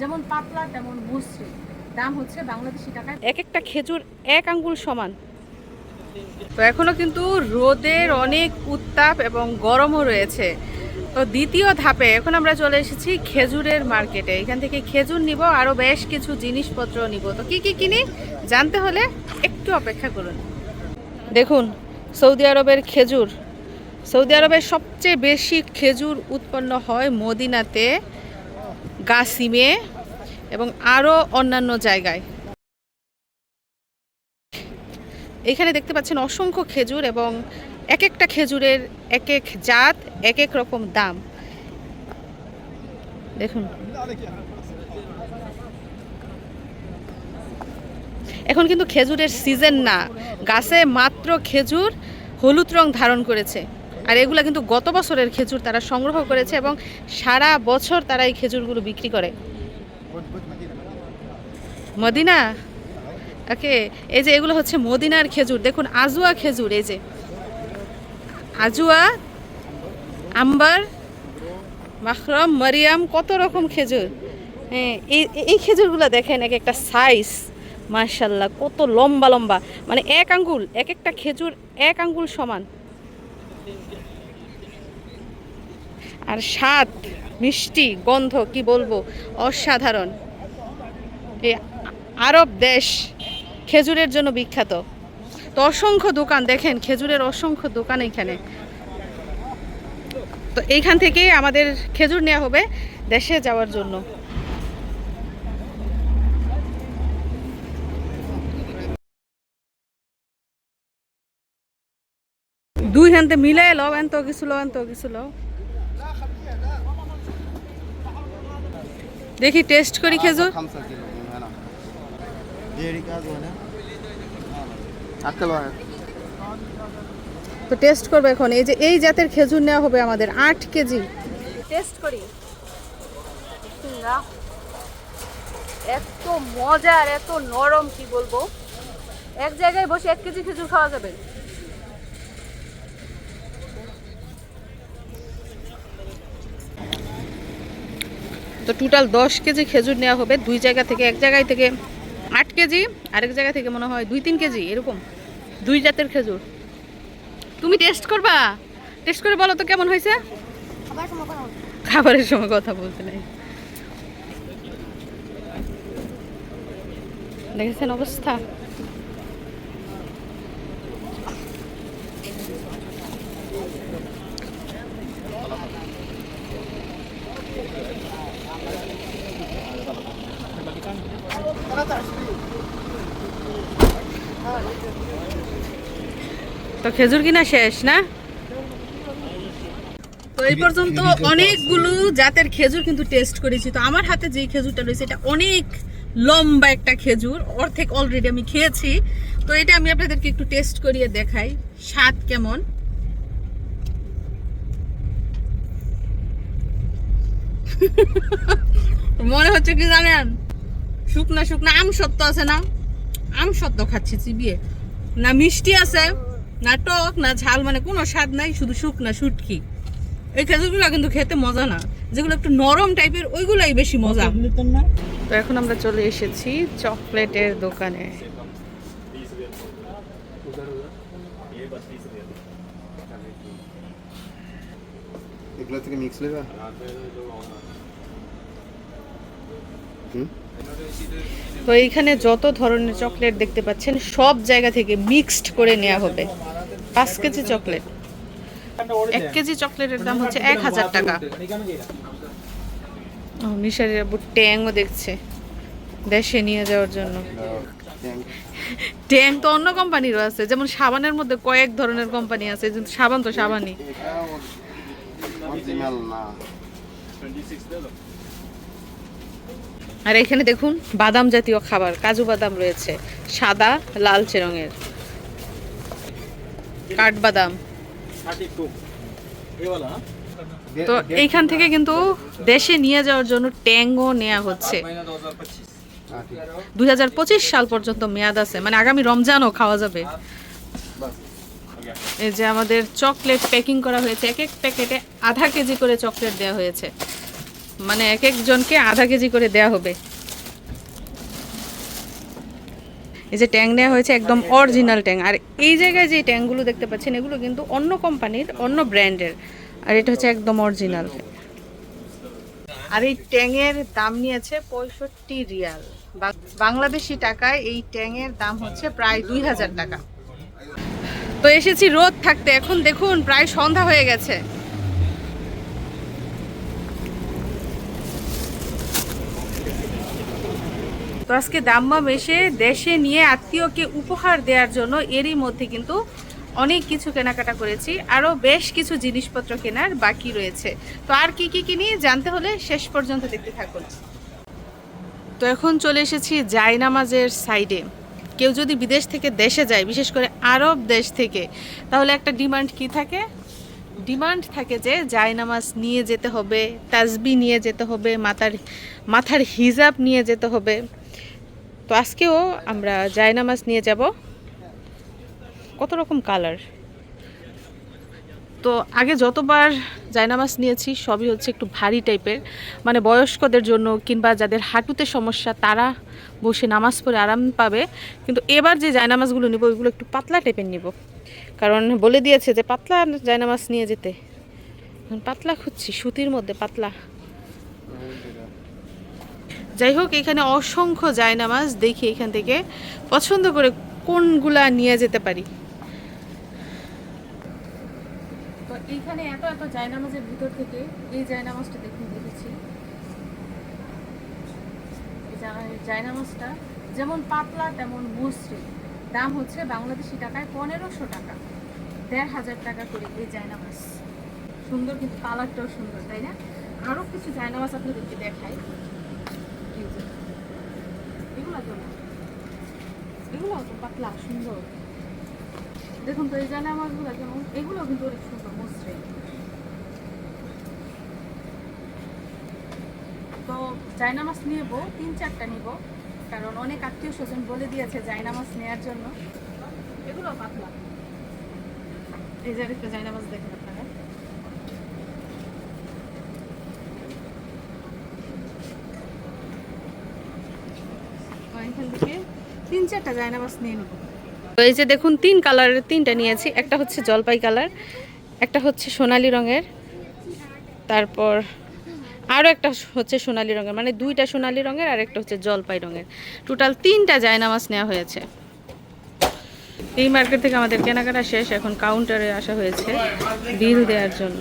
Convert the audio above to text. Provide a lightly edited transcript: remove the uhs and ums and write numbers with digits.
যেমন পাতলা তেমন মসৃণ। দাম হচ্ছে বাংলাদেশি টাকায় এক একটা খেজুর 1 আঙ্গুল সমান। তো এখনো কিন্তু রোদের অনেক উত্তাপ এবং গরমও রয়েছে। তো দ্বিতীয় ধাপে এখন আমরা চলে এসেছি খেজুরের মার্কেটে। এখান থেকে খেজুর নিব, আরও বেশ কিছু জিনিসপত্র নিব। তো কি কি কিনি জানতে হলে একটু অপেক্ষা করুন। দেখুন সৌদি আরবের খেজুর। সৌদি আরবের সবচেয়ে বেশি খেজুর উৎপন্ন হয় মদিনাতে, গাসিমে এবং আরও অন্যান্য জায়গায়। এখানে দেখতে পাচ্ছেন অসংখ্য খেজুর এবং এক একটা খেজুরের এক এক জাত, এক এক রকম দাম। দেখুন এখন কিন্তু খেজুরের সিজন না, গাছে মাত্র খেজুর হলুদ রং ধারণ করেছে। আর এগুলা কিন্তু গত বছরের খেজুর তারা সংগ্রহ করেছে এবং সারা বছর তারা এই খেজুরগুলো বিক্রি করে। মদিনা ওকে, এই যে এগুলো হচ্ছে মদিনার খেজুর। দেখুন আজুয়া খেজুর, এই যে আজুয়া, আম্বার, মাখরম, মারিয়াম, কত রকম খেজুর। হ্যাঁ, এই খেজুরগুলো দেখেন এক একটা সাইজ, মাশাল্লাহ কত লম্বা লম্বা, মানে 1 আঙ্গুল, এক একটা খেজুর 1 আঙ্গুল সমান। আর স্বাদ, মিষ্টি, গন্ধ কি বলবো, অসাধারণ। এই আরব দেশ খেজুরের জন্য বিখ্যাত। তো অসংখ্য দোকান, দেখেন খেজুরের অসংখ্য দোকান এখানে। তো এইখান থেকেই আমাদের খেজুর নেওয়া হবে দেশে যাওয়ার জন্য। দুই হাতে মিলাই লও, এত কিছু লও, এত কিছু লও। দেখি টেস্ট করি খেজুর। তো টেস্ট করবো এখন। এই যে এই জাতের খেজুর নেওয়া হবে আমাদের 8 কেজি। টেস্ট করি। এত মজার, এত নরম, কি বলবো, এক জায়গায় বসে 1 কেজি খেজুর খাওয়া যাবে। তো টোটাল 10 কেজি খেজুর নেওয়া হবে দুই জায়গা থেকে। এক জায়গায় থেকে 8 কেজি, আরেক জায়গা থেকে মনে হয় 2-3 কেজি, এরকম দুই জাতের খেজুর। তুমি টেস্ট করবা? টেস্ট করে বলো তো কেমন হয়েছে। খাবারের সময় কথা বলতে নাই, দেখেছেন অবস্থা। তো খেজুর কিনা শেষ না? তো এই পর্যন্ত অনেকগুলো জাতের খেজুর কিন্তু টেস্ট করেছি। তো আমার হাতে যে খেজুরটা রয়েছে এটা অনেক লম্বা একটা খেজুর, অর্ধেক অলরেডি আমি খেয়েছি। তো এটা আমি আপনাদেরকে একটু টেস্ট করিয়ে দেখাই স্বাদ কেমন। মনে হচ্ছে কি জানেন, শুকনা শুকনা আম সত্য আছে না, আম সত্য খাচ্ছি চিবিয়ে। না মিষ্টি আছে, না টক, না ঝাল, মানে কোনো স্বাদ নাই, শুধু শুকনা শুটকি। এই খেজুরগুলো কিন্তু খেতে মজা না, যেগুলো একটু নরম টাইপের ওইগুলাই বেশি মজা। তো এখন আমরা চলে এসেছি চকলেটের দোকানে। এগুলো থেকে মিক্স লেবা। তো এইখানে যত ধরনের চকলেট দেখতে পাচ্ছেন সব জায়গা থেকে মিক্সড করে নেওয়া হবে। 5 কেজি চকলেট, 1 কেজি চকলেটের দাম হচ্ছে 1000 টাকা। মিশারি আব্বু ট্যাংও দেখছে দেশে নিয়ে যাওয়ার জন্য। ট্যাং তো অন্য কোম্পানিরও আছে, যেমন সাবানের মধ্যে কয়েক ধরনের কোম্পানি আছে, কিন্তু সাবান তো সাবানই। আর এখানে দেখুন বাদাম জাতীয় খাবার, কাজু বাদাম রয়েছে, সাদা লালচে রঙের, কাঠবাদাম। তো এইখান থেকে কিন্তু দেশে নিয়ে যাওয়ার জন্য ট্যাংও নেওয়া হচ্ছে। 2025 সাল পর্যন্ত মেয়াদ আছে, মানে আগামী রমজানও খাওয়া যাবে। এই যে আমাদের চকলেট প্যাকিং করা হয়েছে, এক এক প্যাকেটে আধা কেজি করে চকলেট দেওয়া হয়েছে। মানে এক একজনকে আধা কেজি করে দেয়া হবে। এই যে ট্যাং নেওয়া হয়েছে একদম অরিজিনাল ট্যাং। আর এই জায়গায় যে ট্যাংগুলো দেখতে পাচ্ছেন এগুলো কিন্তু অন্য কোম্পানির, অন্য ব্র্যান্ডের, আর এটা হচ্ছে একদম অরিজিনাল। আর এই ট্যাংয়ের দাম নিয়েছে 65 রিয়াল। বাংলাদেশি টাকায় এই ট্যাংয়ের দাম হচ্ছে প্রায় 2000 টাকা। তো এসেছি রোদ থাকতে, এখন দেখুন প্রায় সন্ধ্যা হয়ে গেছে। তো আজকে দাম্মাম এসে দেশে নিয়ে আত্মীয়কে উপহার দেওয়ার জন্য এরই মধ্যে কিন্তু অনেক কিছু কেনাকাটা করেছি, আরও বেশ কিছু জিনিসপত্র কেনার বাকি রয়েছে। তো আর কি কি কিনি জানতে হলে শেষ পর্যন্ত দেখতে থাকুন। তো এখন চলে এসেছি জায়নামাজের সাইডে। কেউ যদি বিদেশ থেকে দেশে যায়, বিশেষ করে আরব দেশ থেকে, তাহলে একটা ডিমান্ড কি থাকে? ডিমান্ড থাকে যে জায়নামাজ নিয়ে যেতে হবে, তাসবি নিয়ে যেতে হবে, মাথার হিজাব নিয়ে যেতে হবে। তো আজকেও আমরা জায়নামাজ নিয়ে যাব। কত রকম কালার। তো আগে যতবার জায়নামাজ নিয়েছি সবই হচ্ছে একটু ভারী টাইপের, মানে বয়স্কদের জন্য কিংবা যাদের হাঁটুতে সমস্যা তারা বসে নামাজ পড়ে আরাম পাবে। কিন্তু এবার যে জায়নামাজগুলো নিব ওইগুলো একটু পাতলা টাইপের নিব, কারণ বলে দিয়েছে যে পাতলা জায়নামাজ নিয়ে যেতে। পাতলা খুঁজছি, সুতির মধ্যে পাতলা। যাই হোক, এখানে অসংখ্য জায়নামাজ, দেখি এখান থেকে পছন্দ করে কোনগুলা নিয়ে যেতে পারি। তো এইখানে এত এত জায়নামাজের ভিতর থেকে এই জায়নামাজটা দেখেছি। জায়নামাজটা যেমন পাতলা তেমন মসৃণ। দাম হচ্ছে বাংলাদেশি টাকায় 1500 টাকা, 1500 টাকা করে এই জায়নামাজ। সুন্দর, কিন্তু কালারটাও সুন্দর, তাই না? আরও কিছু জায়নামাজ আপনাদেরকে দেখাই। এগুলো তো পাতলা সুন্দর, দেখুন। তো এই জায়নামাজগুলো যেমন, এগুলো কিন্তু অনেক সুন্দর মসৃণ। তো জায়নামাজ নেব 3-4টা নিব, কারণ অনেক আত্মীয় স্বজন বলে দিয়েছে জায়নামাজ নেওয়ার জন্য। এগুলো পাতলা। এই যে একটা জায়নামাজ দেখেন আপনারা, এখান থেকে 3-4টা জায়নামাজ নিয়ে নেব। তো এই যে দেখুন 3 কালারের 3টা নিয়েছি। একটা হচ্ছে জলপাই কালার, একটা হচ্ছে সোনালী রঙের, তারপর আরও একটা হচ্ছে সোনালী রঙের, মানে 2টা সোনালী রঙের আর একটা হচ্ছে জলপাই রঙের। টোটাল 3টা জায়নামাজ নেওয়া হয়েছে। এই মার্কেট থেকে আমাদের কেনাকাটা শেষ, এখন কাউন্টারে আসা হয়েছে বিল দেওয়ার জন্য।